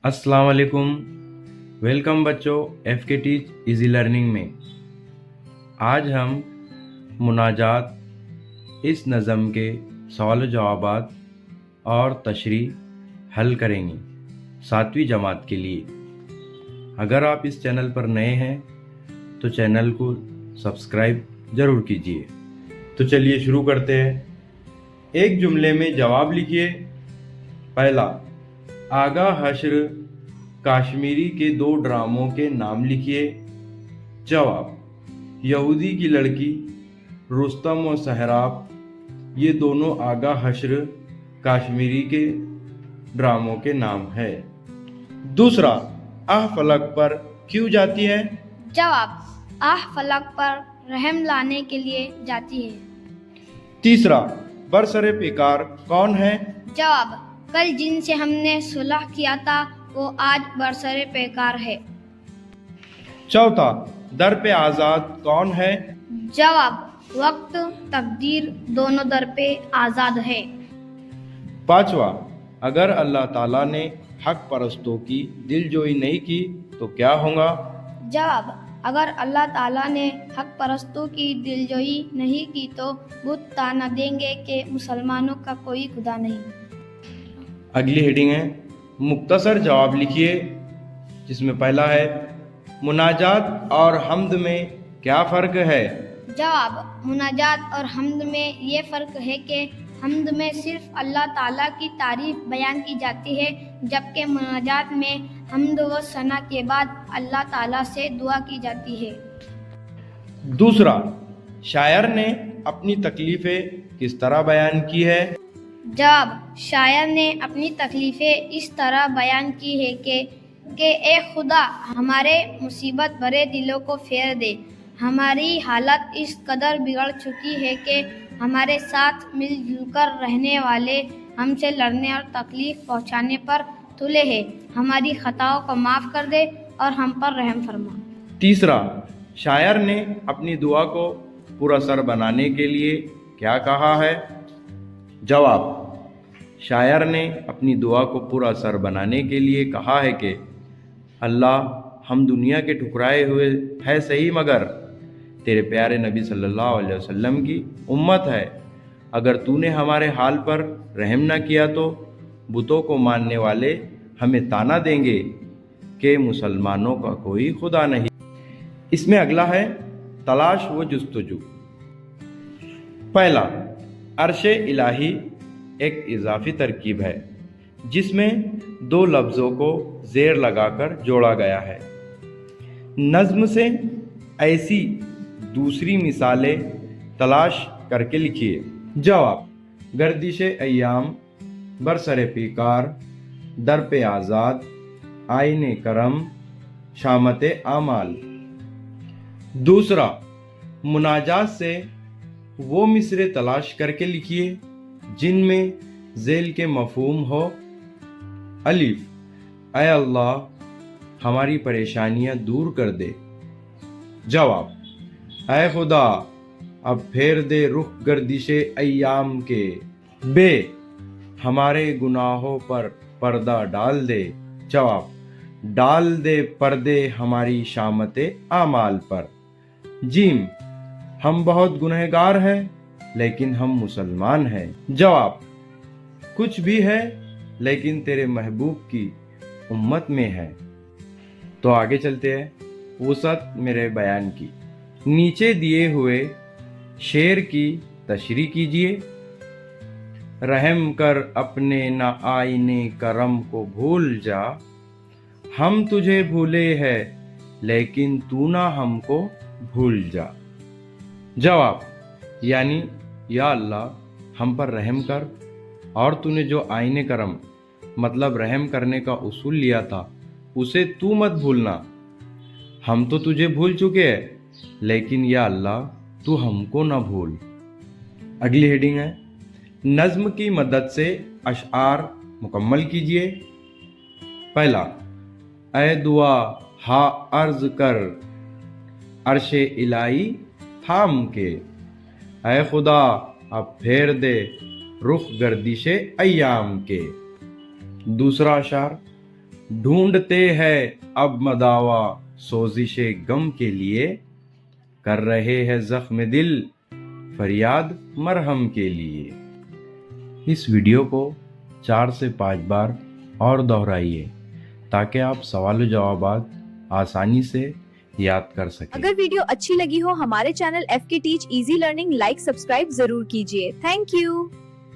अस्सलाम वालेकुम। वेलकम बच्चों एफ के टीच इजी लर्निंग में। आज हम मुनाजात इस नज़म के सवाल जवाबात और तशरीह हल करेंगे 7वीं जमात के लिए। अगर आप इस चैनल पर नए हैं तो चैनल को सब्सक्राइब ज़रूर कीजिए। तो चलिए शुरू करते हैं। एक जुमले में जवाब लिखिए। पहला, आगा हश्र कश्मीरी के 2 ड्रामों के नाम लिखिए। जवाब, यहूदी की लड़की, रुस्तम और सहराब ये दोनों आगा हश्र कश्मीरी के ड्रामों के नाम है। दूसरा, आह फलक पर क्यों जाती है? जवाब, आह फलक पर रहम लाने के लिए जाती है। तीसरा, बरसरे पेकार कौन है? जवाब, कल जिनसे हमने सुलह किया था वो आज बरसरे पेकार है। चौथा, दर पे आज़ाद कौन है? जवाब, वक्त तकदीर दोनों दर पे आज़ाद है। पांचवा, अगर अल्लाह ताला ने हक परस्तों की दिलजोई नहीं की तो क्या होगा? जवाब, अगर अल्लाह ताला ने हक परस्तों की दिलजोई नहीं की तो बुत ताना देंगे कि मुसलमानों का कोई खुदा नहीं। अगली हेडिंग है मुख्तसर जवाब लिखिए, जिसमें पहला है मुनाजात और हम्द में क्या फ़र्क है? जवाब, मुनाजात और हम्द में ये फ़र्क है कि हम्द में सिर्फ अल्लाह ताला की तारीफ बयान की जाती है, जबकि मुनाजात में हम्द व सना के बाद अल्लाह ताला से दुआ की जाती है। दूसरा, शायर ने अपनी तकलीफ़ें किस तरह बयान की है? जवाब, शायर ने अपनी तकलीफ़ें इस तरह बयान की है कि ए खुदा हमारे मुसीबत भरे दिलों को फेर दे। हमारी हालत इस कदर बिगड़ चुकी है कि हमारे साथ मिलजुल कर रहने वाले हमसे लड़ने और तकलीफ़ पहुंचाने पर तुले हैं। हमारी खताओं को माफ़ कर दे और हम पर रहम फरमा। तीसरा, शायर ने अपनी दुआ को पुरअसर बनाने के लिए क्या कहा है? जवाब, शायर ने अपनी दुआ को पुरअसर बनाने के लिए कहा है कि अल्लाह, हम दुनिया के ठुकराए हुए है सही, मगर तेरे प्यारे नबी सल्लल्लाहु अलैहि वसल्लम की उम्मत है। अगर तूने हमारे हाल पर रहम न किया तो बुतों को मानने वाले हमें ताना देंगे कि मुसलमानों का कोई खुदा नहीं। इसमें अगला है तलाश व जुस्तजू। पहला, अर्शे इलाही एक इजाफी तरकीब है जिसमें 2 लफ्ज़ों को ज़ेर लगाकर जोड़ा गया है। नज़्म से ऐसी दूसरी मिसालें तलाश करके लिखिए। जवाब, गर्दिशे अय्याम, बरसरे पीकार, दर पे आज़ाद, आईने करम, शामते आमाल। दूसरा, मुनाजात से वो मिसरे तलाश करके लिखिए जिनमें ज़ेल के मफ़हूम हो। अलिफ, ऐ अल्लाह हमारी परेशानियां दूर कर दे। जवाब, ऐ खुदा अब फेर दे रुख गर्दिशे अय्याम के। बे, हमारे गुनाहों पर पर्दा डाल दे। जवाब, डाल दे पर्दे हमारी शामते आमाल पर। जीम, हम बहुत गुनहगार हैं लेकिन हम मुसलमान हैं। जवाब, कुछ भी है लेकिन तेरे महबूब की उम्मत में है। तो आगे चलते हैं वसअत मेरे बयान की। नीचे दिए हुए शेर की तशरीह कीजिए। रहम कर अपने न आईने करम को भूल जा, हम तुझे भूले हैं लेकिन तू ना हमको भूल जा। जवाब, यानी या अल्लाह हम पर रहम कर और तूने जो आईने करम मतलब रहम करने का उसूल लिया था उसे तू मत भूलना। हम तो तुझे भूल चुके हैं लेकिन या अल्लाह तू हमको ना भूल। अगली हेडिंग है नज़्म की मदद से अशआर मुकम्मल कीजिए। पहला, ऐ दुआ हा अर्ज कर अर्शे इलाही थाम के। ऐ खुदा अब फेर दे रुख गर्दिशे अय्याम के। दूसरा अशार, ढूंढते हैं अब मदावा सोजिश गम के लिए, कर रहे हैं जख्म दिल फरियाद मरहम के लिए। इस वीडियो को 4 से 5 बार और दोहराइए ताकि आप सवाल जवाबात आसानी से याद कर सकें। अगर वीडियो अच्छी लगी हो हमारे channel FK Teach Easy Learning like subscribe जरूर कीजिए। Thank you.